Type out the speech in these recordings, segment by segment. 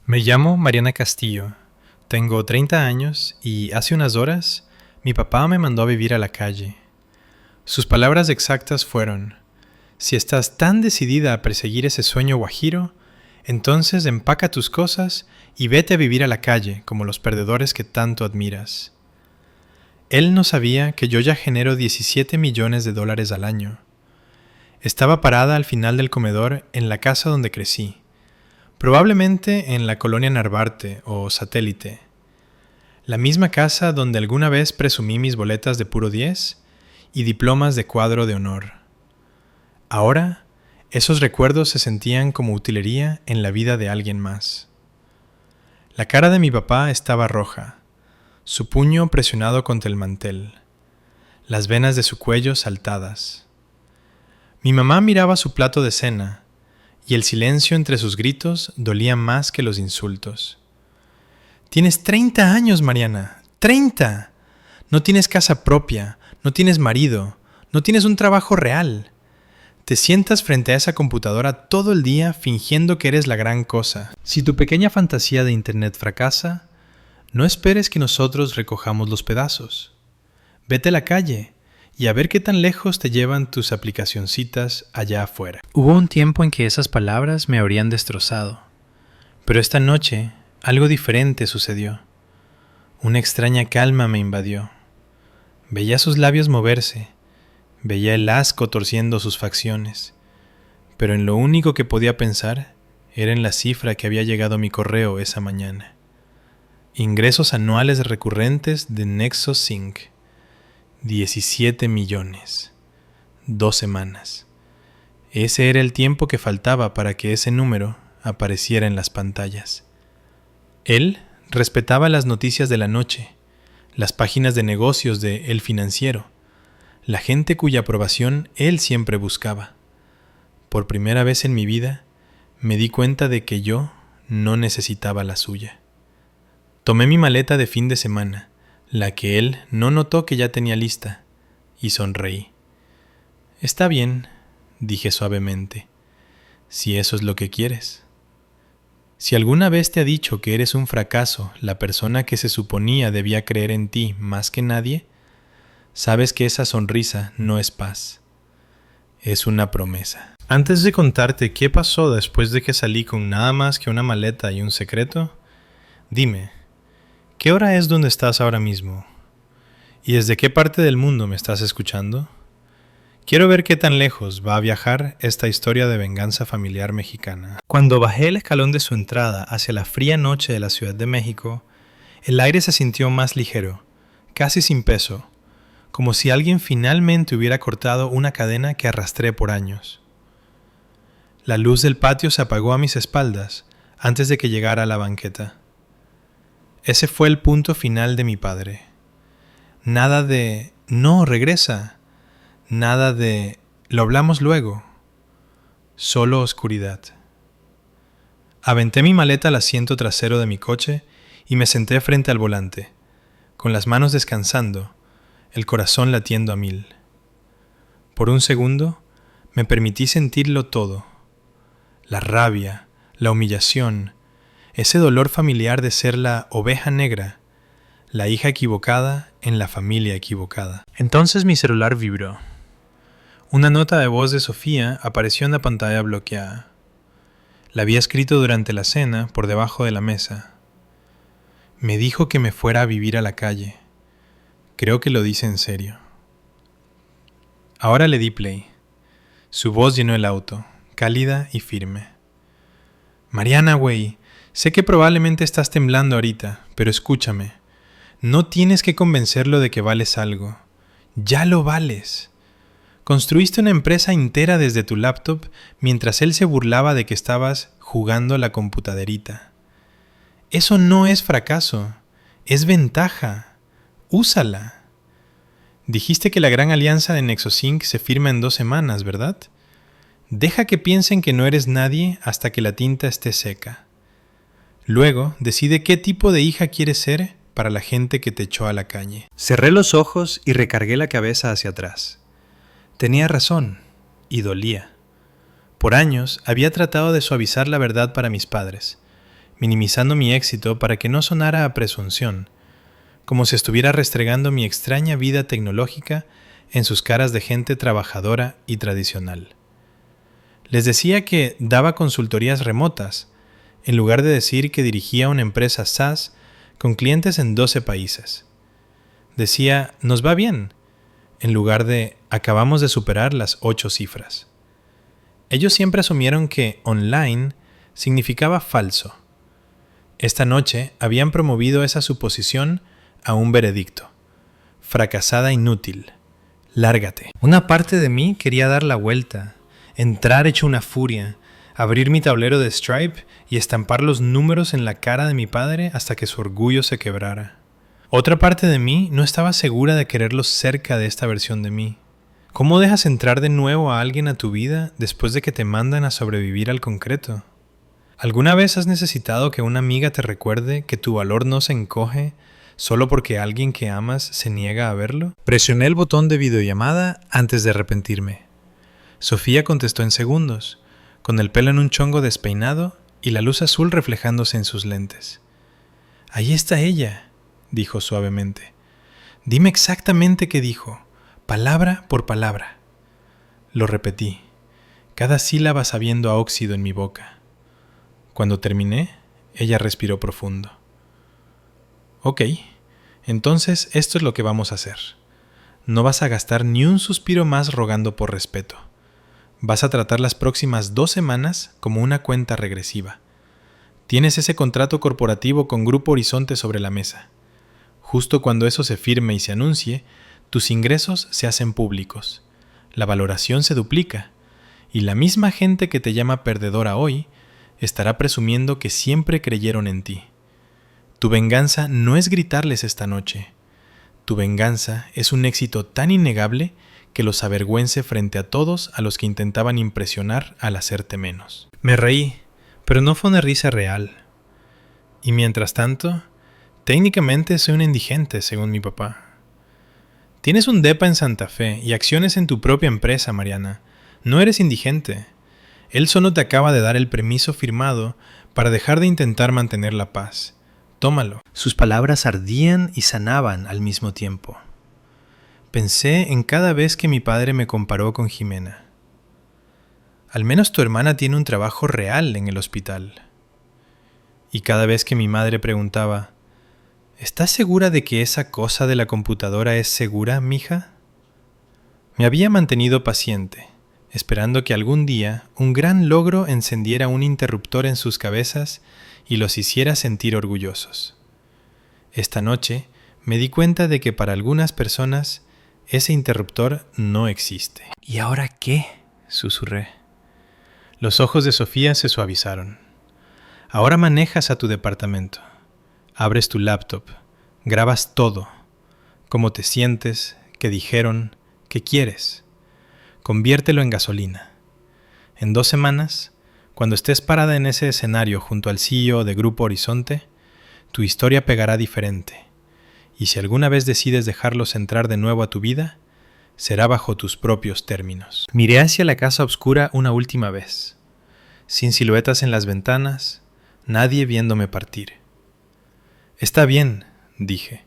Me llamo Mariana Castillo, tengo 30 años y hace unas horas mi papá me mandó a vivir a la calle. Sus palabras exactas fueron: si estás tan decidida a perseguir ese sueño guajiro, entonces empaca tus cosas y vete a vivir a la calle como los perdedores que tanto admiras. Él no sabía que yo ya genero $17 millones al año. Estaba parada al final del comedor en la casa donde crecí. Probablemente en la colonia Narvarte o Satélite. La misma casa donde alguna vez presumí mis boletas de puro 10 y diplomas de cuadro de honor. Ahora, esos recuerdos se sentían como utilería en la vida de alguien más. La cara de mi papá estaba roja, su puño presionado contra el mantel, las venas de su cuello saltadas. Mi mamá miraba su plato de cena, y el silencio entre sus gritos dolía más que los insultos. Tienes 30 años, Mariana. ¡30! No tienes casa propia, no tienes marido, no tienes un trabajo real. Te sientas frente a esa computadora todo el día fingiendo que eres la gran cosa. Si tu pequeña fantasía de internet fracasa, no esperes que nosotros recojamos los pedazos. Vete a la calle y a ver qué tan lejos te llevan tus aplicacioncitas allá afuera. Hubo un tiempo en que esas palabras me habrían destrozado, pero esta noche algo diferente sucedió. Una extraña calma me invadió. Veía sus labios moverse, veía el asco torciendo sus facciones, pero en lo único que podía pensar era en la cifra que había llegado a mi correo esa mañana. Ingresos anuales recurrentes de Nexos Inc. 17 millones. 2 semanas. Ese era el tiempo que faltaba para que ese número apareciera en las pantallas. Él respetaba las noticias de la noche, las páginas de negocios de El Financiero, la gente cuya aprobación él siempre buscaba. Por primera vez en mi vida, me di cuenta de que yo no necesitaba la suya. Tomé mi maleta de fin de semana, la que él no notó que ya tenía lista, y sonreí. Está bien, dije suavemente, si eso es lo que quieres. Si alguna vez te ha dicho que eres un fracaso la persona que se suponía debía creer en ti más que nadie, sabes que esa sonrisa no es paz, es una promesa. Antes de contarte qué pasó después de que salí con nada más que una maleta y un secreto, dime, ¿qué hora es donde estás ahora mismo? ¿Y desde qué parte del mundo me estás escuchando? Quiero ver qué tan lejos va a viajar esta historia de venganza familiar mexicana. Cuando bajé el escalón de su entrada hacia la fría noche de la Ciudad de México, el aire se sintió más ligero, casi sin peso, como si alguien finalmente hubiera cortado una cadena que arrastré por años. La luz del patio se apagó a mis espaldas antes de que llegara a la banqueta. Ese fue el punto final de mi padre. Nada de «no, regresa», nada de «lo hablamos luego», solo oscuridad. Aventé mi maleta al asiento trasero de mi coche y me senté frente al volante, con las manos descansando, el corazón latiendo a 1000. Por un segundo me permití sentirlo todo: la rabia, la humillación, ese dolor familiar de ser la oveja negra, la hija equivocada en la familia equivocada. Entonces mi celular vibró. Una nota de voz de Sofía apareció en la pantalla bloqueada. La había escrito durante la cena por debajo de la mesa. Me dijo que me fuera a vivir a la calle. Creo que lo dice en serio. Ahora le di play. Su voz llenó el auto, cálida y firme. Mariana, güey, sé que probablemente estás temblando ahorita, pero escúchame. No tienes que convencerlo de que vales algo. Ya lo vales. Construiste una empresa entera desde tu laptop mientras él se burlaba de que estabas jugando a la computaderita. Eso no es fracaso, es ventaja. Úsala. Dijiste que la gran alianza de Nexos Inc. se firma en 2 semanas, ¿verdad? Deja que piensen que no eres nadie hasta que la tinta esté seca. Luego, decide qué tipo de hija quieres ser para la gente que te echó a la calle. Cerré los ojos y recargué la cabeza hacia atrás. Tenía razón, y dolía. Por años había tratado de suavizar la verdad para mis padres. minimizando mi éxito para que no sonara a presunción, como si estuviera restregando mi extraña vida tecnológica en sus caras de gente trabajadora y tradicional. Les decía que daba consultorías remotas, en lugar de decir que dirigía una empresa SaaS con clientes en 12 países. Decía, nos va bien, en lugar de acabamos de superar las 8 cifras. Ellos siempre asumieron que online significaba falso. Esta noche habían promovido esa suposición a un veredicto. Fracasada inútil. Lárgate. Una parte de mí quería dar la vuelta, entrar hecho una furia, abrir mi tablero de Stripe y estampar los números en la cara de mi padre hasta que su orgullo se quebrara. Otra parte de mí no estaba segura de quererlos cerca de esta versión de mí. ¿Cómo dejas entrar de nuevo a alguien a tu vida después de que te mandan a sobrevivir al concreto? ¿Alguna vez has necesitado que una amiga te recuerde que tu valor no se encoge solo porque alguien que amas se niega a verlo? Presioné el botón de videollamada antes de arrepentirme. Sofía contestó en segundos, con el pelo en un chongo despeinado y la luz azul reflejándose en sus lentes. Ahí está ella, dijo suavemente. Dime exactamente qué dijo, palabra por palabra. Lo repetí, cada sílaba sabiendo a óxido en mi boca. Cuando terminé, ella respiró profundo. Ok, entonces esto es lo que vamos a hacer. No vas a gastar ni un suspiro más rogando por respeto. Vas a tratar las próximas 2 semanas como una cuenta regresiva. Tienes ese contrato corporativo con Grupo Horizonte sobre la mesa. Justo cuando eso se firme y se anuncie, tus ingresos se hacen públicos. La valoración se duplica. Y la misma gente que te llama perdedora hoy estará presumiendo que siempre creyeron en ti. Tu venganza no es gritarles esta noche. Tu venganza es un éxito tan innegable que los avergüence frente a todos a los que intentaban impresionar al hacerte menos. Me reí, pero no fue una risa real. Y mientras tanto, técnicamente soy un indigente, según mi papá. Tienes un depa en Santa Fe y acciones en tu propia empresa, Mariana. No eres indigente. Él solo te acaba de dar el permiso firmado para dejar de intentar mantener la paz. Tómalo. Sus palabras ardían y sanaban al mismo tiempo. Pensé en cada vez que mi padre me comparó con Jimena. Al menos tu hermana tiene un trabajo real en el hospital. Y cada vez que mi madre preguntaba, ¿estás segura de que esa cosa de la computadora es segura, mija? Me había mantenido paciente, esperando que algún día un gran logro encendiera un interruptor en sus cabezas y los hiciera sentir orgullosos. Esta noche me di cuenta de que para algunas personas ese interruptor no existe. ¿Y ahora qué?, susurré. Los ojos de Sofía se suavizaron. Ahora manejas a tu departamento. Abres tu laptop, grabas todo, cómo te sientes, qué dijeron, qué quieres. Conviértelo en gasolina. En 2 semanas, cuando estés parada en ese escenario junto al CEO de Grupo Horizonte, tu historia pegará diferente. Y si alguna vez decides dejarlos entrar de nuevo a tu vida, será bajo tus propios términos. Miré hacia la casa oscura una última vez. Sin siluetas en las ventanas, nadie viéndome partir. Está bien, dije.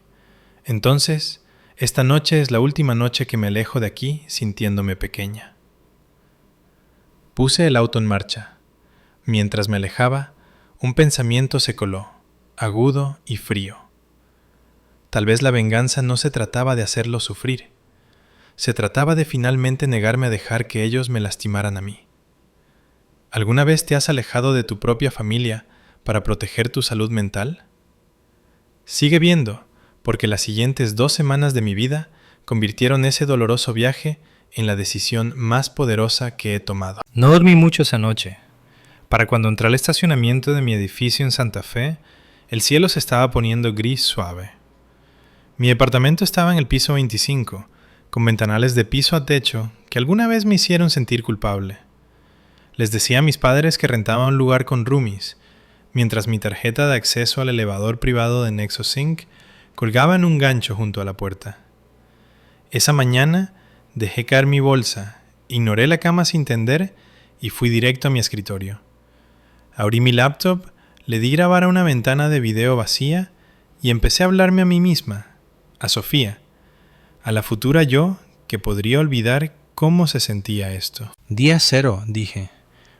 Entonces, esta noche es la última noche que me alejo de aquí sintiéndome pequeña. Puse el auto en marcha. Mientras me alejaba, un pensamiento se coló, agudo y frío. Tal vez la venganza no se trataba de hacerlos sufrir. Se trataba de finalmente negarme a dejar que ellos me lastimaran a mí. ¿Alguna vez te has alejado de tu propia familia para proteger tu salud mental? Sigue viendo, porque las siguientes 2 semanas de mi vida convirtieron ese doloroso viaje en la decisión más poderosa que he tomado. No dormí mucho esa noche. Para cuando entré al estacionamiento de mi edificio en Santa Fe, el cielo se estaba poniendo gris suave. Mi departamento estaba en el piso 25, con ventanales de piso a techo que alguna vez me hicieron sentir culpable. Les decía a mis padres que rentaba un lugar con roomies, mientras mi tarjeta de acceso al elevador privado de NexoSync colgaba en un gancho junto a la puerta. Esa mañana dejé caer mi bolsa, ignoré la cama sin tender y fui directo a mi escritorio. Abrí mi laptop, Le di grabar a una ventana de video vacía y empecé a hablarme a mí misma, a Sofía, a la futura yo que podría olvidar cómo se sentía esto. Día 0, dije.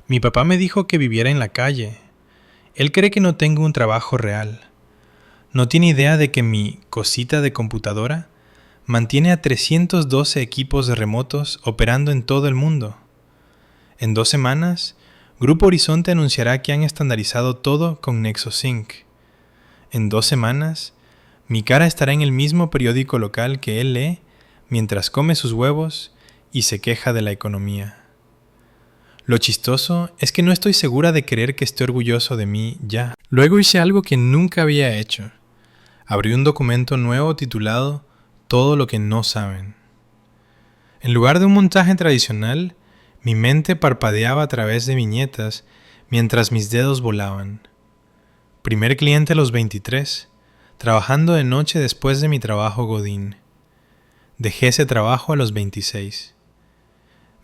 Mi papá me dijo que viviera en la calle. Él cree que no tengo un trabajo real. No tiene idea de que mi cosita de computadora mantiene a 312 equipos remotos operando en todo el mundo. En 2 semanas, Grupo Horizonte anunciará que han estandarizado todo con NexoSync. En 2 semanas, mi cara estará en el mismo periódico local que él lee mientras come sus huevos y se queja de la economía. Lo chistoso es que no estoy segura de creer que esté orgulloso de mí ya. Luego hice algo que nunca había hecho. Abrí un documento nuevo titulado Todo lo que no saben. En lugar de un montaje tradicional, mi mente parpadeaba a través de viñetas mientras mis dedos volaban. Primer cliente a los 23, trabajando de noche después de mi trabajo godín. Dejé ese trabajo a los 26.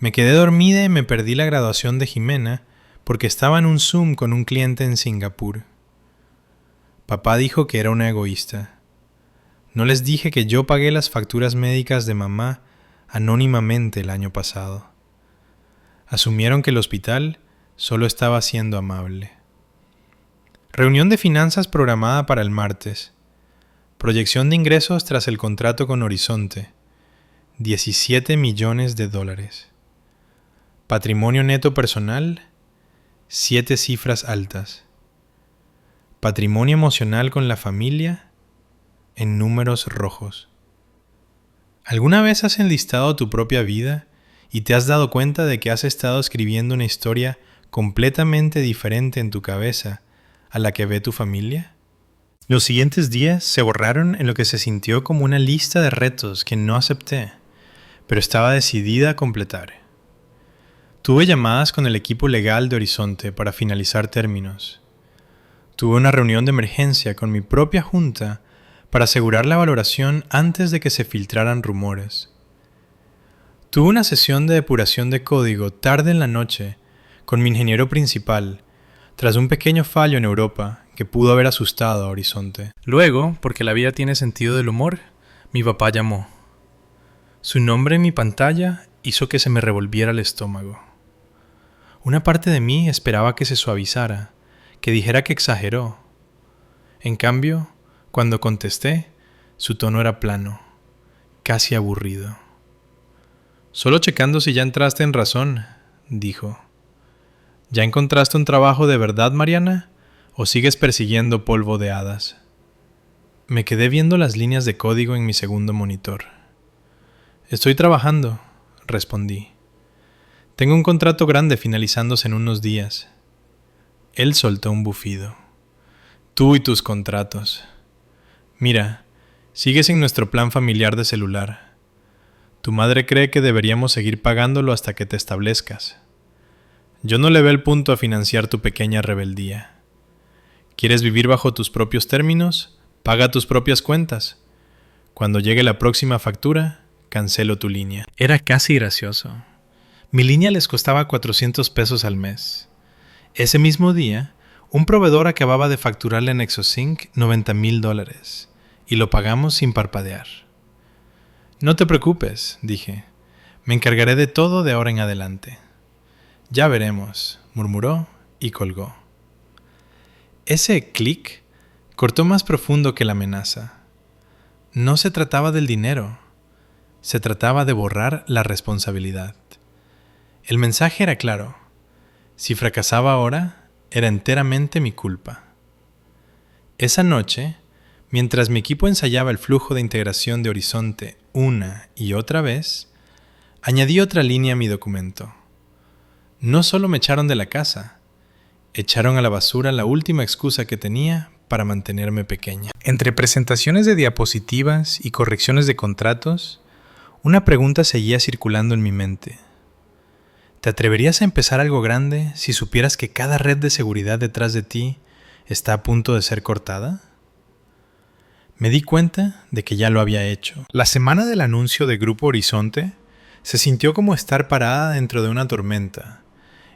Me quedé dormida y me perdí la graduación de Jimena porque estaba en un Zoom con un cliente en Singapur. Papá dijo que era una egoísta. No les dije que yo pagué las facturas médicas de mamá anónimamente el año pasado. Asumieron que el hospital solo estaba siendo amable. Reunión de finanzas programada para el martes. Proyección de ingresos tras el contrato con Horizonte. $17 millones. Patrimonio neto personal, 7 cifras altas. Patrimonio emocional con la familia, en números rojos. ¿Alguna vez has enlistado tu propia vida y te has dado cuenta de que has estado escribiendo una historia completamente diferente en tu cabeza a la que ve tu familia? Los siguientes días se borraron en lo que se sintió como una lista de retos que no acepté, pero estaba decidida a completar. Tuve llamadas con el equipo legal de Horizonte para finalizar términos. Tuve una reunión de emergencia con mi propia junta para asegurar la valoración antes de que se filtraran rumores. Tuve una sesión de depuración de código tarde en la noche con mi ingeniero principal, tras un pequeño fallo en Europa que pudo haber asustado a Horizonte. Luego, porque la vida tiene sentido del humor, mi papá llamó. Su nombre en mi pantalla hizo que se me revolviera el estómago. Una parte de mí esperaba que se suavizara, que dijera que exageró. En cambio, cuando contesté, su tono era plano, casi aburrido. Solo checando si ya entraste en razón, dijo. ¿Ya encontraste un trabajo de verdad, Mariana? ¿O sigues persiguiendo polvo de hadas? Me quedé viendo las líneas de código en mi segundo monitor. Estoy trabajando, respondí. Tengo un contrato grande finalizándose en unos días. Él soltó un bufido. Tú y tus contratos. Mira, sigues en nuestro plan familiar de celular. Tu madre cree que deberíamos seguir pagándolo hasta que te establezcas. Yo no le veo el punto a financiar tu pequeña rebeldía. ¿Quieres vivir bajo tus propios términos? Paga tus propias cuentas. Cuando llegue la próxima factura, cancelo tu línea. Era casi gracioso. Mi línea les costaba $400 al mes. Ese mismo día, un proveedor acababa de facturarle a NexoSync $90,000 y lo pagamos sin parpadear. No te preocupes, dije. Me encargaré de todo de ahora en adelante. Ya veremos, murmuró y colgó. Ese clic cortó más profundo que la amenaza. No se trataba del dinero, se trataba de borrar la responsabilidad. El mensaje era claro. Si fracasaba ahora, era enteramente mi culpa. Esa noche, mientras mi equipo ensayaba el flujo de integración de Horizonte una y otra vez, añadí otra línea a mi documento. No solo me echaron de la casa, echaron a la basura la última excusa que tenía para mantenerme pequeña. Entre presentaciones de diapositivas y correcciones de contratos, una pregunta seguía circulando en mi mente. ¿Te atreverías a empezar algo grande si supieras que cada red de seguridad detrás de ti está a punto de ser cortada? Me di cuenta de que ya lo había hecho. La semana del anuncio de Grupo Horizonte se sintió como estar parada dentro de una tormenta,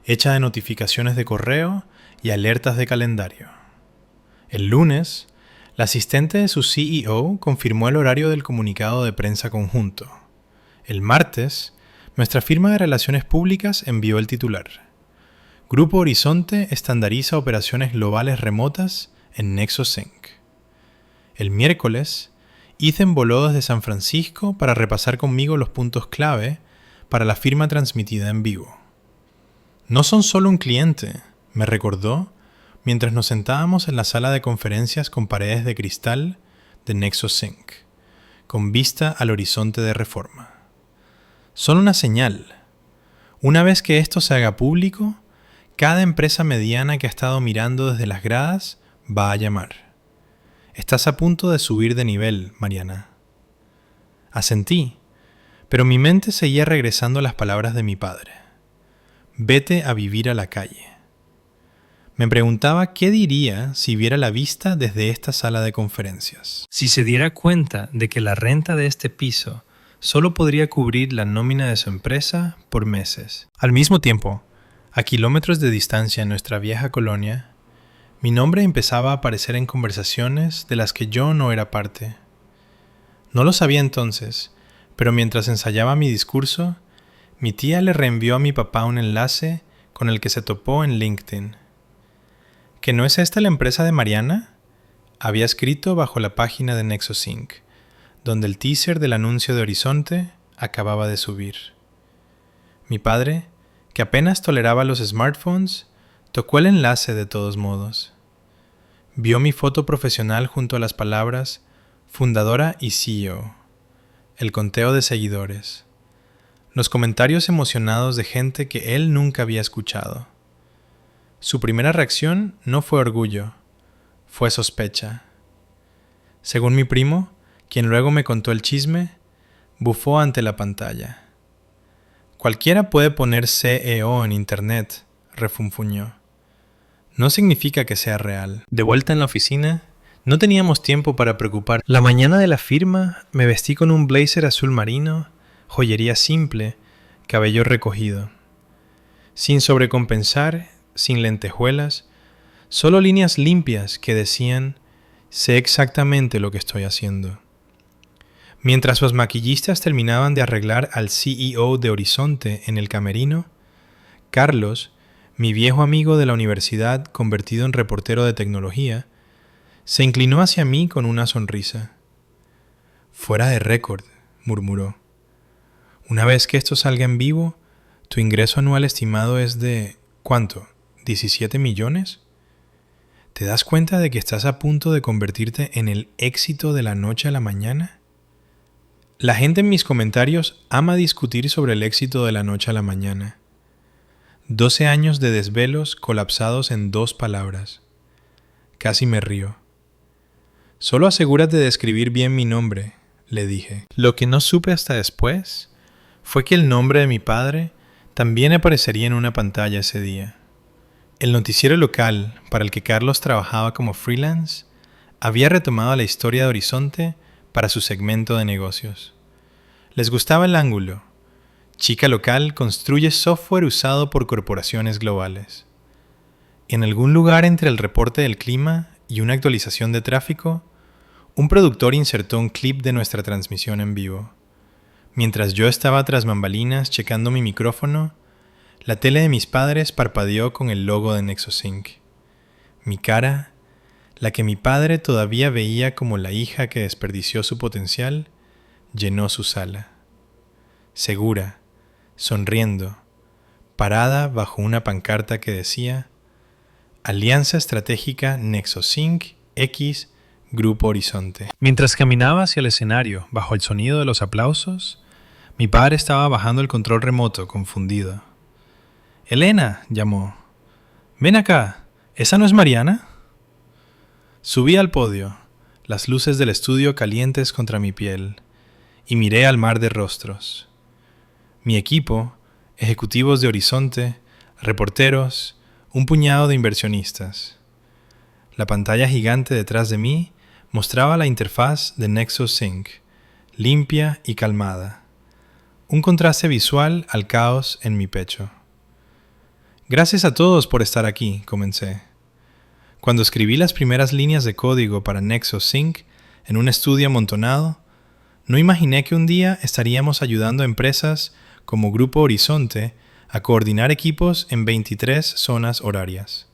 hecha de notificaciones de correo y alertas de calendario. El lunes, la asistente de su CEO confirmó el horario del comunicado de prensa conjunto. El martes, nuestra firma de relaciones públicas envió el titular. Grupo Horizonte estandariza operaciones globales remotas en NexoSync. El miércoles, Ethan voló desde San Francisco para repasar conmigo los puntos clave para la firma transmitida en vivo. No son solo un cliente, me recordó mientras nos sentábamos en la sala de conferencias con paredes de cristal de NexoSync, con vista al horizonte de reforma. Son una señal. Una vez que esto se haga público, cada empresa mediana que ha estado mirando desde las gradas va a llamar. Estás a punto de subir de nivel, Mariana. Asentí, pero mi mente seguía regresando a las palabras de mi padre. Vete a vivir a la calle. Me preguntaba qué diría si viera la vista desde esta sala de conferencias. Si se diera cuenta de que la renta de este piso solo podría cubrir la nómina de su empresa por meses. Al mismo tiempo, a kilómetros de distancia en nuestra vieja colonia, mi nombre empezaba a aparecer en conversaciones de las que yo no era parte. No lo sabía entonces, pero mientras ensayaba mi discurso, mi tía le reenvió a mi papá un enlace con el que se topó en LinkedIn. ¿Que no es esta la empresa de Mariana? Había escrito bajo la página de NexoSync, donde el teaser del anuncio de Horizonte acababa de subir. Mi padre, que apenas toleraba los smartphones, tocó el enlace de todos modos. Vio mi foto profesional junto a las palabras fundadora y CEO, el conteo de seguidores, los comentarios emocionados de gente que él nunca había escuchado. Su primera reacción no fue orgullo, fue sospecha. Según mi primo, quien luego me contó el chisme, bufó ante la pantalla. Cualquiera puede poner CEO en internet, refunfuñó. No significa que sea real. De vuelta en la oficina, no teníamos tiempo para preocupar. La mañana de la firma me vestí con un blazer azul marino, joyería simple, cabello recogido. Sin sobrecompensar, sin lentejuelas, solo líneas limpias que decían, sé exactamente lo que estoy haciendo. Mientras los maquillistas terminaban de arreglar al CEO de Horizonte en el camerino, Carlos, mi viejo amigo de la universidad convertido en reportero de tecnología, se inclinó hacia mí con una sonrisa. Fuera de récord, murmuró. Una vez que esto salga en vivo, tu ingreso anual estimado es de, ¿cuánto? ¿17 millones? ¿Te das cuenta de que estás a punto de convertirte en el éxito de la noche a la mañana? La gente en mis comentarios ama discutir sobre el éxito de la noche a la mañana. 12 años de desvelos colapsados en 2 palabras. Casi me río. Solo asegúrate de escribir bien mi nombre, le dije. Lo que no supe hasta después fue que el nombre de mi padre también aparecería en una pantalla ese día. El noticiero local para el que Carlos trabajaba como freelance había retomado la historia de Horizonte para su segmento de negocios. Les gustaba el ángulo. Chica local construye software usado por corporaciones globales. En algún lugar entre el reporte del clima y una actualización de tráfico, un productor insertó un clip de nuestra transmisión en vivo. Mientras yo estaba tras bambalinas checando mi micrófono, la tele de mis padres parpadeó con el logo de NexoSync. Mi cara, la que mi padre todavía veía como la hija que desperdició su potencial, llenó su sala. Segura, sonriendo, parada bajo una pancarta que decía Alianza Estratégica NexoSync X Grupo Horizonte. Mientras caminaba hacia el escenario bajo el sonido de los aplausos, mi padre estaba bajando el control remoto, confundido. «Elena», llamó. «Ven acá, ¿esa no es Mariana?» Subí al podio, las luces del estudio calientes contra mi piel, y miré al mar de rostros. Mi equipo, ejecutivos de Horizonte, reporteros, un puñado de inversionistas. La pantalla gigante detrás de mí mostraba la interfaz de NexoSync, limpia y calmada. Un contraste visual al caos en mi pecho. Gracias a todos por estar aquí, comencé. Cuando escribí las primeras líneas de código para Nexus Sync en un estudio amontonado, no imaginé que un día estaríamos ayudando a empresas como Grupo Horizonte a coordinar equipos en 23 zonas horarias.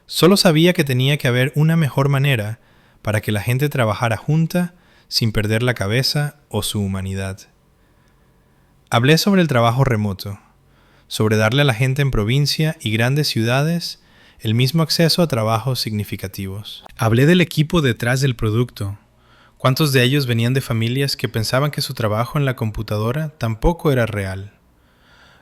Solo sabía que tenía que haber una mejor manera para que la gente trabajara junta sin perder la cabeza o su humanidad. Hablé sobre el trabajo remoto, sobre darle a la gente en provincia y grandes ciudades el mismo acceso a trabajos significativos. Hablé del equipo detrás del producto. ¿Cuántos de ellos venían de familias que pensaban que su trabajo en la computadora tampoco era real?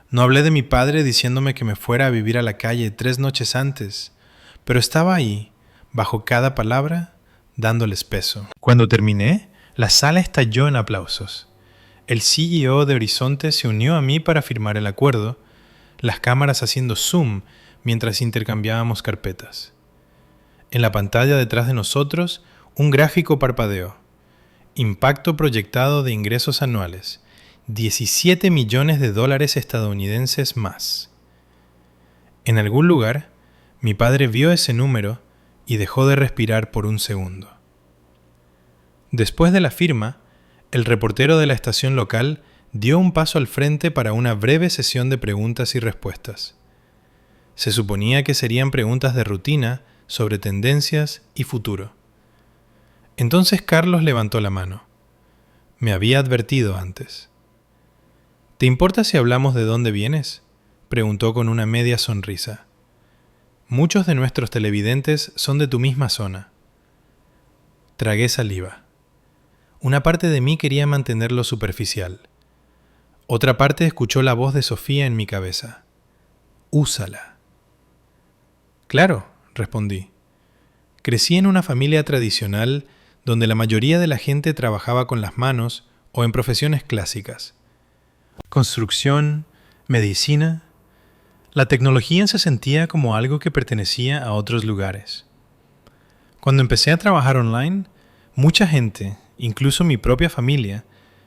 No hablé de mi padre diciéndome que me fuera a vivir a la calle 3 noches antes, pero estaba ahí, bajo cada palabra, dándoles peso. Cuando terminé, la sala estalló en aplausos. El CEO de Horizonte se unió a mí para firmar el acuerdo, las cámaras haciendo zoom mientras intercambiábamos carpetas. En la pantalla detrás de nosotros, un gráfico parpadeó. Impacto proyectado de ingresos anuales, $17 millones estadounidenses más. En algún lugar, mi padre vio ese número y dejó de respirar por un segundo. Después de la firma, el reportero de la estación local dio un paso al frente para una breve sesión de preguntas y respuestas. Se suponía que serían preguntas de rutina sobre tendencias y futuro. Entonces Carlos levantó la mano. Me había advertido antes. ¿Te importa si hablamos de dónde vienes?, preguntó con una media sonrisa. Muchos de nuestros televidentes son de tu misma zona. Tragué saliva. Una parte de mí quería mantenerlo superficial. Otra parte escuchó la voz de Sofía en mi cabeza. Úsala. Claro, respondí. Crecí en una familia tradicional donde la mayoría de la gente trabajaba con las manos o en profesiones clásicas. Construcción, medicina. La tecnología se sentía como algo que pertenecía a otros lugares. Cuando empecé a trabajar online, mucha gente, incluso mi propia familia,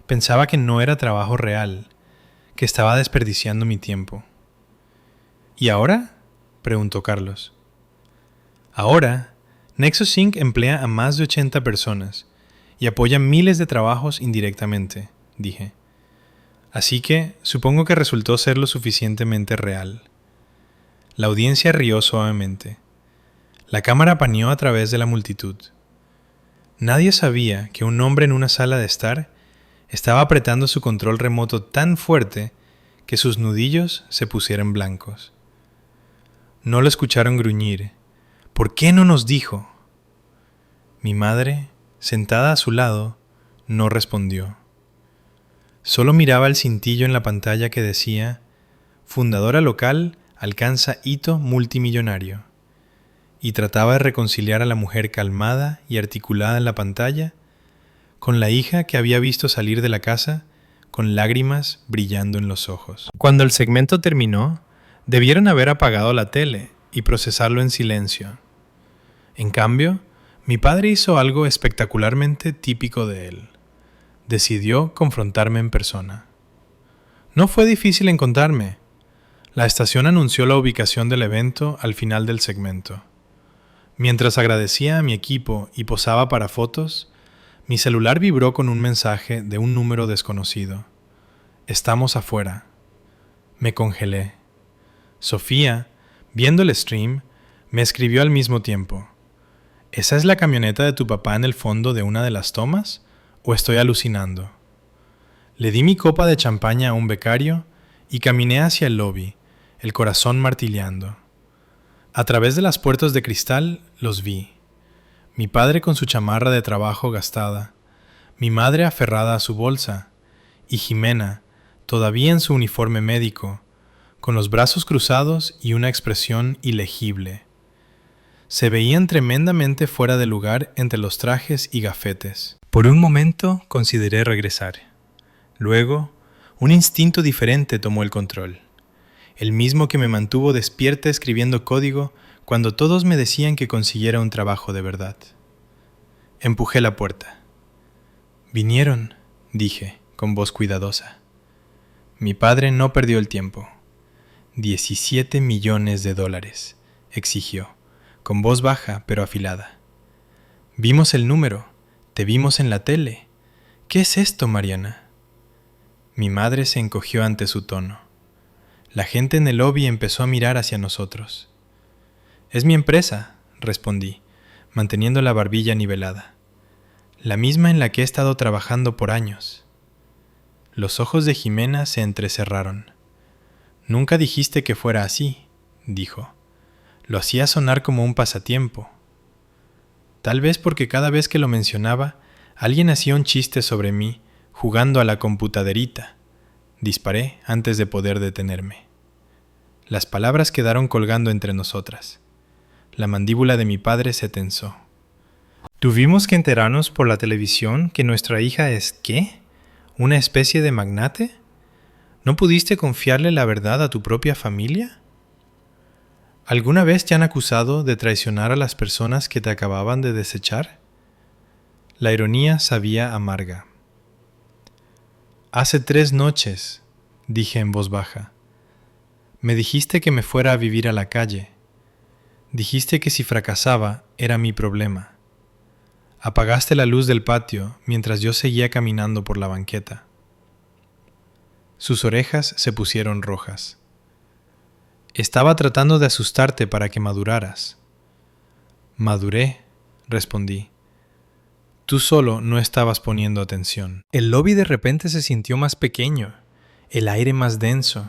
pensaba que no era trabajo real, que estaba desperdiciando mi tiempo. ¿Y ahora?, preguntó Carlos. Ahora, Nexus Sync emplea a más de 80 personas y apoya miles de trabajos indirectamente, dije. Así que supongo que resultó ser lo suficientemente real. La audiencia rió suavemente. La cámara paneó a través de la multitud. Nadie sabía que un hombre en una sala de estar estaba apretando su control remoto tan fuerte que sus nudillos se pusieron blancos. No lo escucharon gruñir. ¿Por qué no nos dijo? Mi madre, sentada a su lado, no respondió. Solo miraba el cintillo en la pantalla que decía: Fundadora local alcanza hito multimillonario. Y trataba de reconciliar a la mujer calmada y articulada en la pantalla con la hija que había visto salir de la casa con lágrimas brillando en los ojos. Cuando el segmento terminó, debieron haber apagado la tele y procesarlo en silencio. En cambio, mi padre hizo algo espectacularmente típico de él. Decidió confrontarme en persona. No fue difícil encontrarme. La estación anunció la ubicación del evento al final del segmento. Mientras agradecía a mi equipo y posaba para fotos, mi celular vibró con un mensaje de un número desconocido. Estamos afuera. Me congelé. Sofía, viendo el stream, me escribió al mismo tiempo. ¿Esa es la camioneta de tu papá en el fondo de una de las tomas? ¿O estoy alucinando? Le di mi copa de champaña a un becario y caminé hacia el lobby, el corazón martilleando. A través de las puertas de cristal los vi. Mi padre con su chamarra de trabajo gastada, mi madre aferrada a su bolsa, y Jimena, todavía en su uniforme médico, con los brazos cruzados y una expresión ilegible. Se veían tremendamente fuera de lugar entre los trajes y gafetes. Por un momento consideré regresar. Luego, un instinto diferente tomó el control. El mismo que me mantuvo despierta escribiendo código cuando todos me decían que consiguiera un trabajo de verdad. Empujé la puerta. «Vinieron», dije, con voz cuidadosa. Mi padre no perdió el tiempo. $17 millones, exigió, con voz baja pero afilada. Vimos el número, te vimos en la tele. ¿Qué es esto, Mariana? Mi madre se encogió ante su tono. La gente en el lobby empezó a mirar hacia nosotros. Es mi empresa, respondí, manteniendo la barbilla nivelada. La misma en la que he estado trabajando por años. Los ojos de Jimena se entrecerraron. Nunca dijiste que fuera así, dijo. Lo hacía sonar como un pasatiempo. Tal vez porque cada vez que lo mencionaba, alguien hacía un chiste sobre mí, jugando a la computaderita. Disparé antes de poder detenerme. Las palabras quedaron colgando entre nosotras. La mandíbula de mi padre se tensó. ¿Tuvimos que enterarnos por la televisión que nuestra hija es ¿qué? ¿Una especie de magnate? ¿No pudiste confiarle la verdad a tu propia familia? ¿Alguna vez te han acusado de traicionar a las personas que te acababan de desechar? La ironía sabía amarga. Hace 3 noches, dije en voz baja. Me dijiste que me fuera a vivir a la calle. Dijiste que si fracasaba era mi problema. Apagaste la luz del patio mientras yo seguía caminando por la banqueta. Sus orejas se pusieron rojas. Estaba tratando de asustarte para que maduraras. Maduré, respondí. Tú solo no estabas poniendo atención. El lobby de repente se sintió más pequeño, el aire más denso.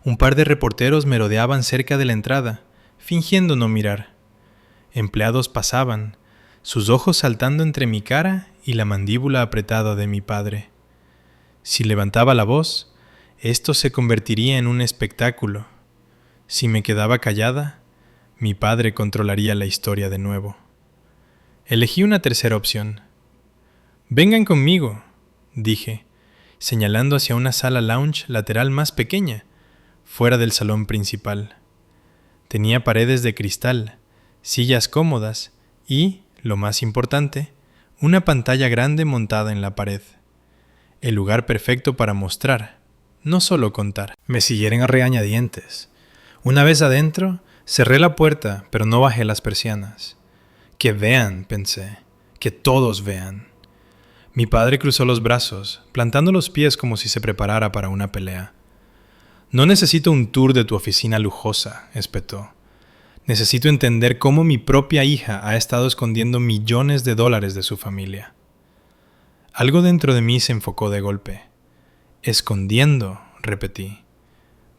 Un par de reporteros merodeaban cerca de la entrada, fingiendo no mirar. Empleados pasaban, sus ojos saltando entre mi cara y la mandíbula apretada de mi padre. Si levantaba la voz, esto se convertiría en un espectáculo. Si me quedaba callada, mi padre controlaría la historia de nuevo. Elegí una tercera opción. «Vengan conmigo», dije, señalando hacia una sala lounge lateral más pequeña, fuera del salón principal. Tenía paredes de cristal, sillas cómodas y, lo más importante, una pantalla grande montada en la pared. El lugar perfecto para mostrar, no solo contar. Me siguieron a regañadientes. Una vez adentro, cerré la puerta, pero no bajé las persianas. Que vean, pensé, que todos vean. Mi padre cruzó los brazos, plantando los pies como si se preparara para una pelea. No necesito un tour de tu oficina lujosa, espetó. Necesito entender cómo mi propia hija ha estado escondiendo millones de dólares de su familia. Algo dentro de mí se enfocó de golpe. Escondiendo, repetí.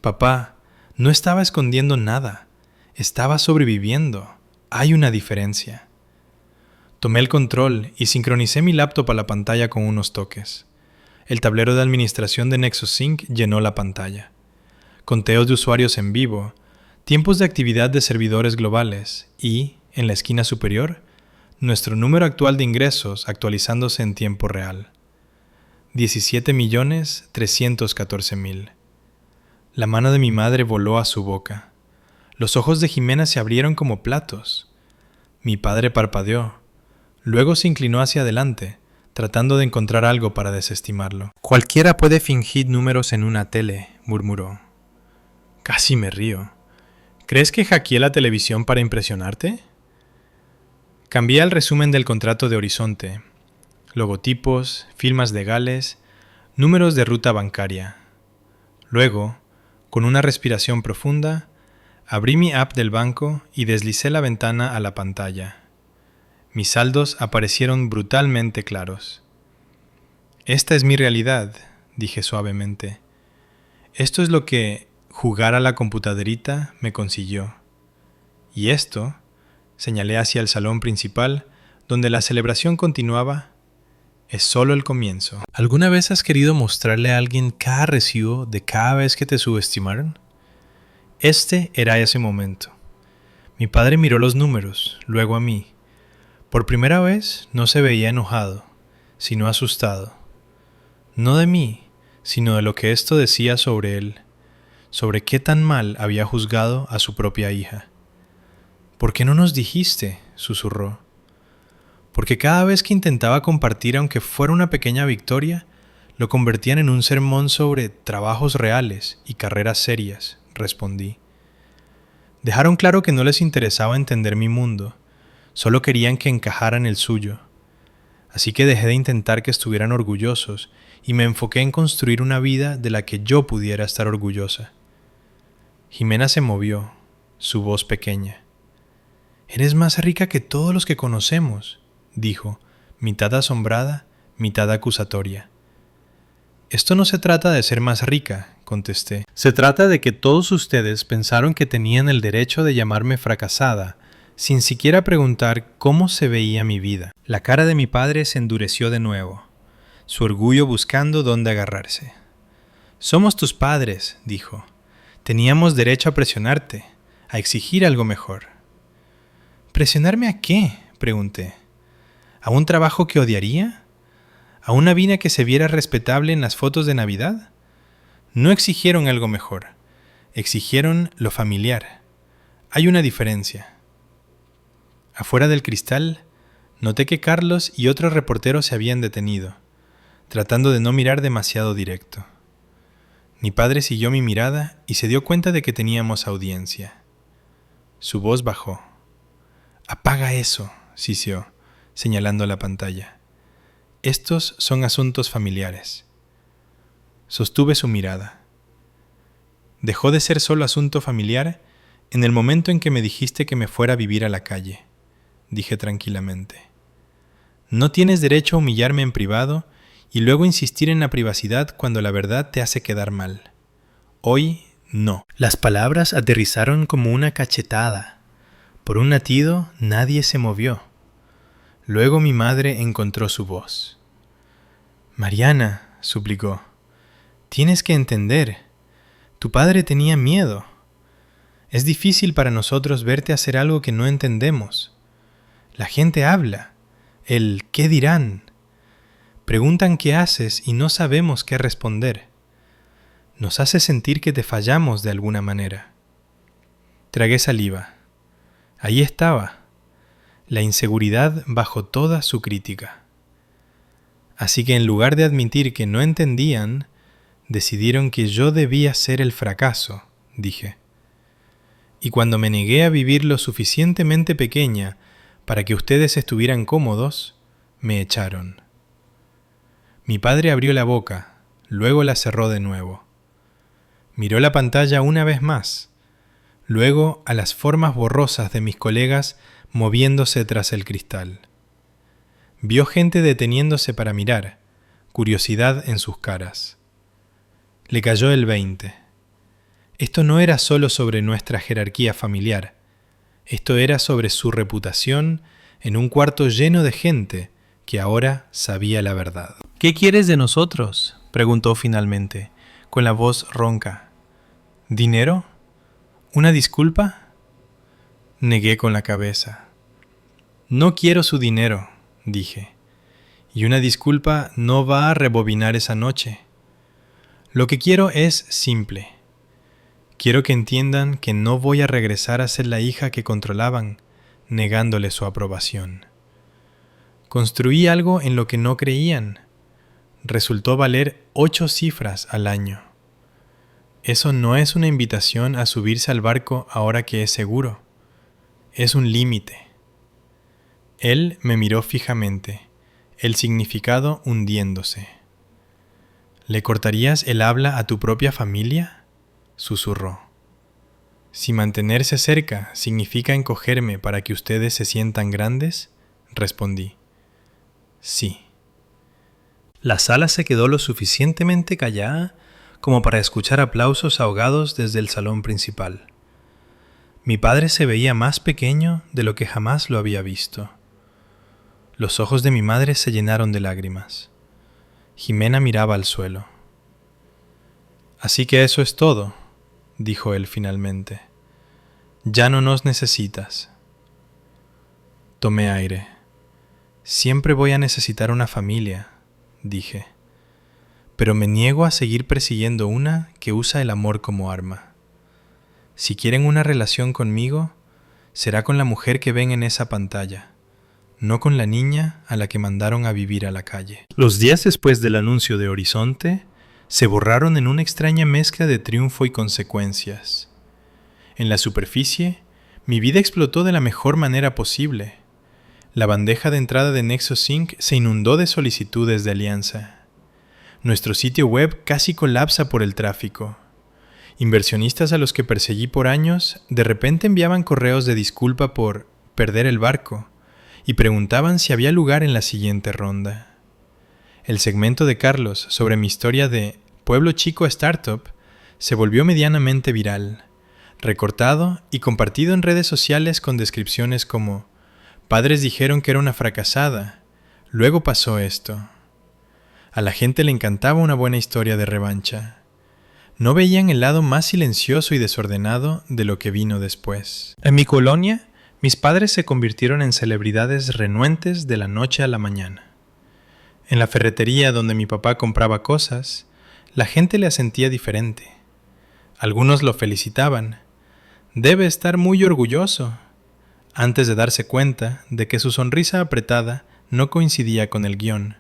Papá, no estaba escondiendo nada. Estaba sobreviviendo. Hay una diferencia. Tomé el control y sincronicé mi laptop a la pantalla con unos toques. El tablero de administración de Nexus Sync llenó la pantalla. Conteos de usuarios en vivo, tiempos de actividad de servidores globales y, en la esquina superior, nuestro número actual de ingresos actualizándose en tiempo real. 17.314.000. La mano de mi madre voló a su boca. Los ojos de Jimena se abrieron como platos. Mi padre parpadeó. Luego se inclinó hacia adelante, tratando de encontrar algo para desestimarlo. Cualquiera puede fingir números en una tele, murmuró. Casi me río. ¿Crees que hackeé la televisión para impresionarte? Cambié el resumen del contrato de Horizonte. Logotipos, firmas legales, números de ruta bancaria. Luego, con una respiración profunda, abrí mi app del banco y deslicé la ventana a la pantalla. Mis saldos aparecieron brutalmente claros. Esta es mi realidad, dije suavemente. Esto es lo que jugar a la computaderita me consiguió. Y esto, señalé hacia el salón principal, donde la celebración continuaba, es solo el comienzo. ¿Alguna vez has querido mostrarle a alguien cada recibo de cada vez que te subestimaron? Este era ese momento. Mi padre miró los números, luego a mí. Por primera vez no se veía enojado, sino asustado. No de mí, sino de lo que esto decía sobre él, sobre qué tan mal había juzgado a su propia hija. ¿Por qué no nos dijiste?, susurró. Porque cada vez que intentaba compartir, aunque fuera una pequeña victoria, lo convertían en un sermón sobre trabajos reales y carreras serias, respondí. Dejaron claro que no les interesaba entender mi mundo, solo querían que encajara en el suyo. Así que dejé de intentar que estuvieran orgullosos y me enfoqué en construir una vida de la que yo pudiera estar orgullosa. Jimena se movió, su voz pequeña. «Eres más rica que todos los que conocemos», dijo, mitad asombrada, mitad acusatoria. «Esto no se trata de ser más rica», contesté. «Se trata de que todos ustedes pensaron que tenían el derecho de llamarme fracasada, sin siquiera preguntar cómo se veía mi vida». La cara de mi padre se endureció de nuevo, su orgullo buscando dónde agarrarse. «Somos tus padres», dijo. «Teníamos derecho a presionarte, a exigir algo mejor». «¿Presionarme a qué?», pregunté. ¿A un trabajo que odiaría? ¿A una vida que se viera respetable en las fotos de Navidad? No exigieron algo mejor, exigieron lo familiar. Hay una diferencia. Afuera del cristal, noté que Carlos y otros reporteros se habían detenido, tratando de no mirar demasiado directo. Mi padre siguió mi mirada y se dio cuenta de que teníamos audiencia. Su voz bajó. «Apaga eso», siseó, señalando la pantalla. «Estos son asuntos familiares». Sostuve su mirada. Dejó de ser solo asunto familiar en el momento en que me dijiste que me fuera a vivir a la calle, dije tranquilamente. No tienes derecho a humillarme en privado y luego insistir en la privacidad cuando la verdad te hace quedar mal. Hoy, no. Las palabras aterrizaron como una cachetada. Por un latido, nadie se movió. Luego mi madre encontró su voz. «Mariana», suplicó, «tienes que entender. Tu padre tenía miedo. Es difícil para nosotros verte hacer algo que no entendemos. La gente habla. El ¿qué dirán? Preguntan qué haces y no sabemos qué responder. Nos hace sentir que te fallamos de alguna manera». Tragué saliva. Ahí estaba, la inseguridad bajo toda su crítica. Así que en lugar de admitir que no entendían, decidieron que yo debía ser el fracaso, dije. Y cuando me negué a vivir lo suficientemente pequeña para que ustedes estuvieran cómodos, me echaron. Mi padre abrió la boca, luego la cerró de nuevo. Miró la pantalla una vez más, luego a las formas borrosas de mis colegas moviéndose tras el cristal. Vio gente deteniéndose para mirar, curiosidad en sus caras. Le cayó el 20. Esto no era solo sobre nuestra jerarquía familiar, esto era sobre su reputación en un cuarto lleno de gente que ahora sabía la verdad. «¿Qué quieres de nosotros?», preguntó finalmente, con la voz ronca. «¿Dinero? ¿Una disculpa?». Negué con la cabeza. «No quiero su dinero», dije, «y una disculpa no va a rebobinar esa noche. Lo que quiero es simple. Quiero que entiendan que no voy a regresar a ser la hija que controlaban, negándole su aprobación. Construí algo en lo que no creían. Resultó valer 8 cifras al año. Eso no es una invitación a subirse al barco ahora que es seguro. Es un límite». Él me miró fijamente, el significado hundiéndose. «¿Le cortarías el habla a tu propia familia?», susurró. «Si mantenerse cerca significa encogerme para que ustedes se sientan grandes», respondí. «Sí». La sala se quedó lo suficientemente callada como para escuchar aplausos ahogados desde el salón principal. Mi padre se veía más pequeño de lo que jamás lo había visto. Los ojos de mi madre se llenaron de lágrimas. Jimena miraba al suelo. «Así que eso es todo», dijo él finalmente. «Ya no nos necesitas». Tomé aire. «Siempre voy a necesitar una familia», dije. «Pero me niego a seguir persiguiendo una que usa el amor como arma. Si quieren una relación conmigo, será con la mujer que ven en esa pantalla, no con la niña a la que mandaron a vivir a la calle». Los días después del anuncio de Horizonte se borraron en una extraña mezcla de triunfo y consecuencias. En la superficie, mi vida explotó de la mejor manera posible. La bandeja de entrada de NexoSync se inundó de solicitudes de alianza. Nuestro sitio web casi colapsa por el tráfico. Inversionistas a los que perseguí por años de repente enviaban correos de disculpa por perder el barco y preguntaban si había lugar en la siguiente ronda. El segmento de Carlos sobre mi historia de Pueblo Chico Startup se volvió medianamente viral, recortado y compartido en redes sociales con descripciones como «Padres dijeron que era una fracasada, luego pasó esto». A la gente le encantaba una buena historia de revancha. No veían el lado más silencioso y desordenado de lo que vino después. En mi colonia, mis padres se convirtieron en celebridades renuentes de la noche a la mañana. En la ferretería donde mi papá compraba cosas, la gente le asentía diferente. Algunos lo felicitaban. Debe estar muy orgulloso, antes de darse cuenta de que su sonrisa apretada no coincidía con el guión.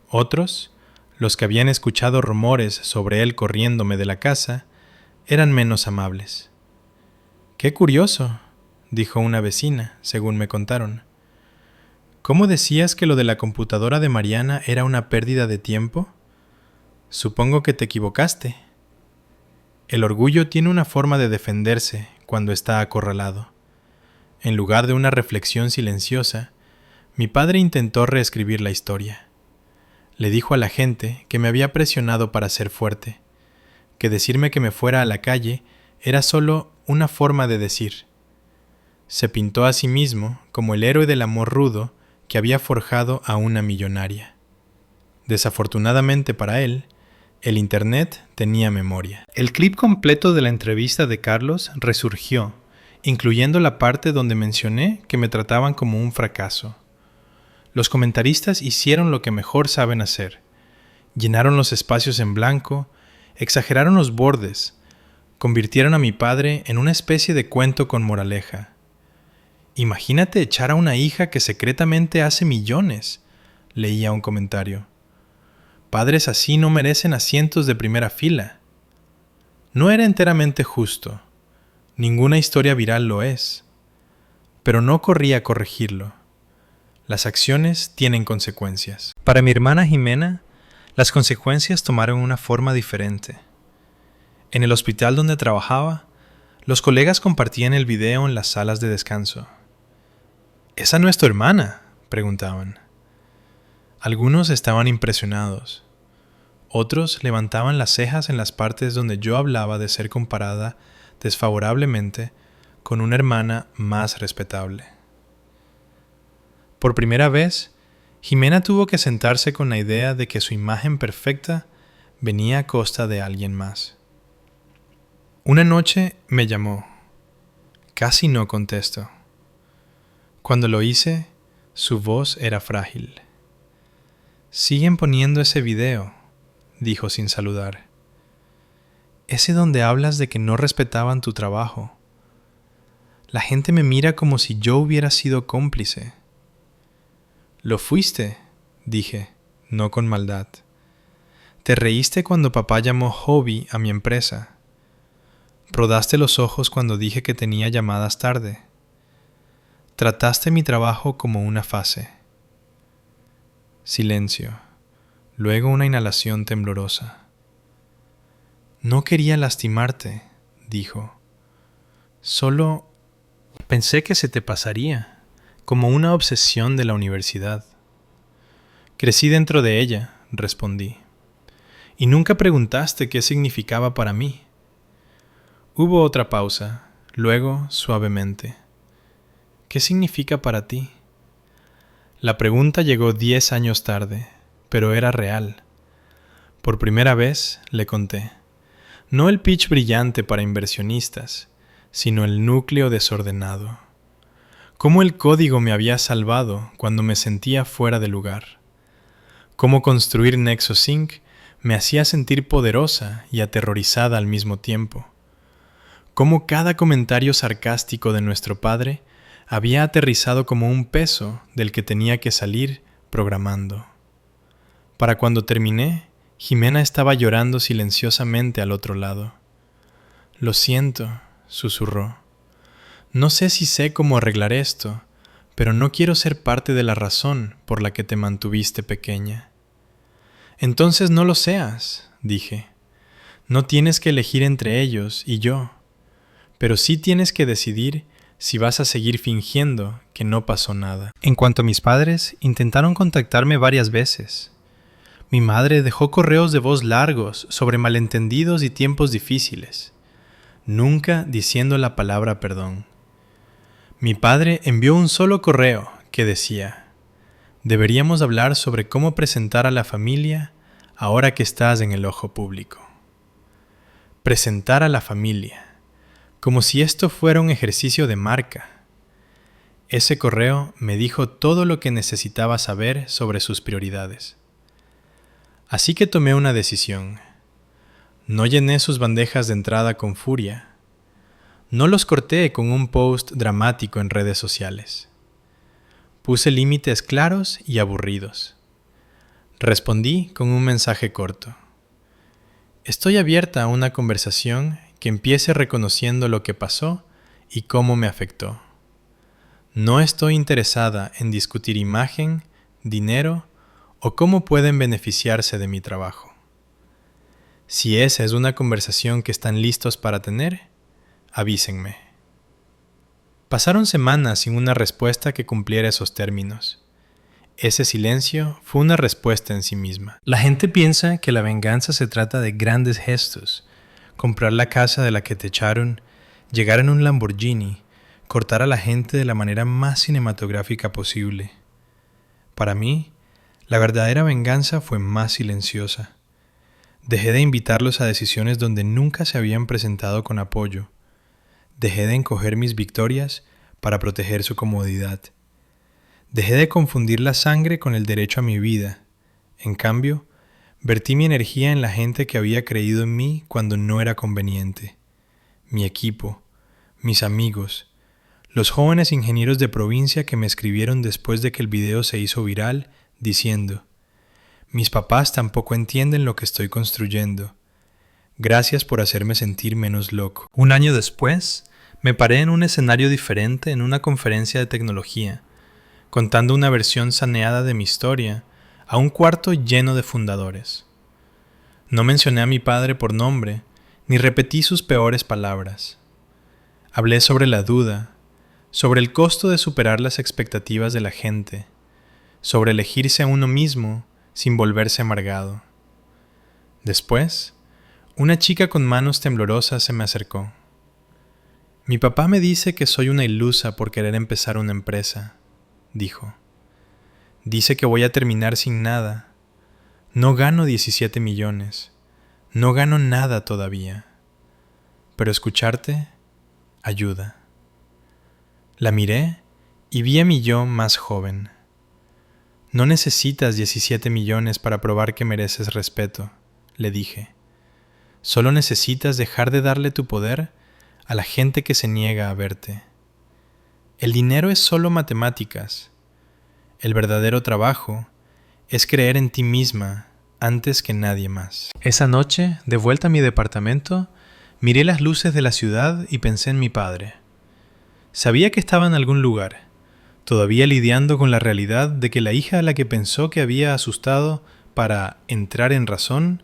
Otros, los que habían escuchado rumores sobre él corriéndome de la casa, eran menos amables. «Qué curioso», dijo una vecina, según me contaron. «¿Cómo decías que lo de la computadora de Mariana era una pérdida de tiempo? Supongo que te equivocaste». El orgullo tiene una forma de defenderse cuando está acorralado. En lugar de una reflexión silenciosa, mi padre intentó reescribir la historia. Le dijo a la gente que me había presionado para ser fuerte, que decirme que me fuera a la calle era solo una forma de decir. Se pintó a sí mismo como el héroe del amor rudo que había forjado a una millonaria. Desafortunadamente para él, el Internet tenía memoria. El clip completo de la entrevista de Carlos resurgió, incluyendo la parte donde mencioné que me trataban como un fracaso. Los comentaristas hicieron lo que mejor saben hacer. Llenaron los espacios en blanco, exageraron los bordes, convirtieron a mi padre en una especie de cuento con moraleja. «Imagínate echar a una hija que secretamente hace millones», leía un comentario. «Padres así no merecen asientos de primera fila». No era enteramente justo. Ninguna historia viral lo es. Pero no corría a corregirlo. Las acciones tienen consecuencias. Para mi hermana Jimena, las consecuencias tomaron una forma diferente. En el hospital donde trabajaba, los colegas compartían el video en las salas de descanso. «¿Esa no es tu hermana?», preguntaban. Algunos estaban impresionados. Otros levantaban las cejas en las partes donde yo hablaba de ser comparada desfavorablemente con una hermana más respetable. Por primera vez, Jimena tuvo que sentarse con la idea de que su imagen perfecta venía a costa de alguien más. Una noche me llamó. Casi no contesto. Cuando lo hice, su voz era frágil. «Siguen poniendo ese video», dijo sin saludar. «Ese donde hablas de que no respetaban tu trabajo. La gente me mira como si yo hubiera sido cómplice». «Lo fuiste», dije, no con maldad. «Te reíste cuando papá llamó hobby a mi empresa. Rodaste los ojos cuando dije que tenía llamadas tarde. Trataste mi trabajo como una fase». Silencio. Luego una inhalación temblorosa. «No quería lastimarte», dijo. «Solo pensé que se te pasaría, como una obsesión de la universidad». «Crecí dentro de ella», respondí. «Y nunca preguntaste qué significaba para mí». Hubo otra pausa, luego suavemente. «¿Qué significa para ti?» La pregunta llegó 10 años tarde, pero era real. Por primera vez le conté. No el pitch brillante para inversionistas, sino el núcleo desordenado. Cómo el código me había salvado cuando me sentía fuera de lugar. Cómo construir NexoSync me hacía sentir poderosa y aterrorizada al mismo tiempo. Cómo cada comentario sarcástico de nuestro padre había aterrizado como un peso del que tenía que salir programando. Para cuando terminé, Jimena estaba llorando silenciosamente al otro lado. «Lo siento», susurró. No sé si sé cómo arreglar esto, pero no quiero ser parte de la razón por la que te mantuviste pequeña. Entonces no lo seas, dije. No tienes que elegir entre ellos y yo, pero sí tienes que decidir si vas a seguir fingiendo que no pasó nada. En cuanto a mis padres, intentaron contactarme varias veces. Mi madre dejó correos de voz largos sobre malentendidos y tiempos difíciles, nunca diciendo la palabra perdón. Mi padre envió un solo correo que decía: deberíamos hablar sobre cómo presentar a la familia ahora que estás en el ojo público. Presentar a la familia, como si esto fuera un ejercicio de marca. Ese correo me dijo todo lo que necesitaba saber sobre sus prioridades. Así que tomé una decisión. No llené sus bandejas de entrada con furia. No los corté con un post dramático en redes sociales. Puse límites claros y aburridos. Respondí con un mensaje corto. Estoy abierta a una conversación que empiece reconociendo lo que pasó y cómo me afectó. No estoy interesada en discutir imagen, dinero o cómo pueden beneficiarse de mi trabajo. Si esa es una conversación que están listos para tener, avísenme. Pasaron semanas sin una respuesta que cumpliera esos términos. Ese silencio fue una respuesta en sí misma. La gente piensa que la venganza se trata de grandes gestos: comprar la casa de la que te echaron, llegar en un Lamborghini, cortar a la gente de la manera más cinematográfica posible. Para mí, la verdadera venganza fue más silenciosa. Dejé de invitarlos a decisiones donde nunca se habían presentado con apoyo. Dejé de encoger mis victorias para proteger su comodidad. Dejé de confundir la sangre con el derecho a mi vida. En cambio, vertí mi energía en la gente que había creído en mí cuando no era conveniente. Mi equipo, mis amigos, los jóvenes ingenieros de provincia que me escribieron después de que el video se hizo viral, diciendo: mis papás tampoco entienden lo que estoy construyendo. Gracias por hacerme sentir menos loco. Un año después, me paré en un escenario diferente en una conferencia de tecnología, contando una versión saneada de mi historia a un cuarto lleno de fundadores. No mencioné a mi padre por nombre, ni repetí sus peores palabras. Hablé sobre la duda, sobre el costo de superar las expectativas de la gente, sobre elegirse a uno mismo sin volverse amargado. Después, una chica con manos temblorosas se me acercó. Mi papá me dice que soy una ilusa por querer empezar una empresa, dijo. Dice que voy a terminar sin nada. No gano 17 millones. No gano nada todavía. Pero escucharte ayuda. La miré y vi a mi yo más joven. No necesitas 17 millones para probar que mereces respeto, le dije. Solo necesitas dejar de darle tu poder a la gente que se niega a verte. El dinero es solo matemáticas. El verdadero trabajo es creer en ti misma antes que nadie más. Esa noche, de vuelta a mi departamento, miré las luces de la ciudad y pensé en mi padre. Sabía que estaba en algún lugar, todavía lidiando con la realidad de que la hija a la que pensó que había asustado para entrar en razón,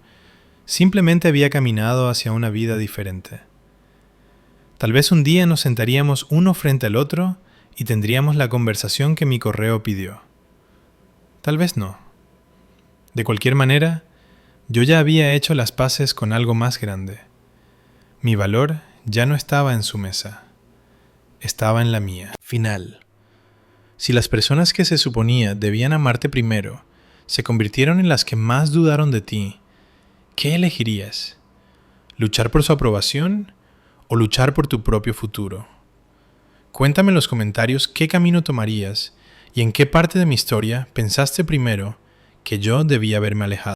simplemente había caminado hacia una vida diferente. Tal vez un día nos sentaríamos uno frente al otro y tendríamos la conversación que mi correo pidió. Tal vez no. De cualquier manera, yo ya había hecho las paces con algo más grande. Mi valor ya no estaba en su mesa. Estaba en la mía. Final. Si las personas que se suponía debían amarte primero se convirtieron en las que más dudaron de ti, ¿qué elegirías? ¿Luchar por su aprobación o luchar por tu propio futuro? Cuéntame en los comentarios qué camino tomarías y en qué parte de mi historia pensaste primero que yo debía haberme alejado.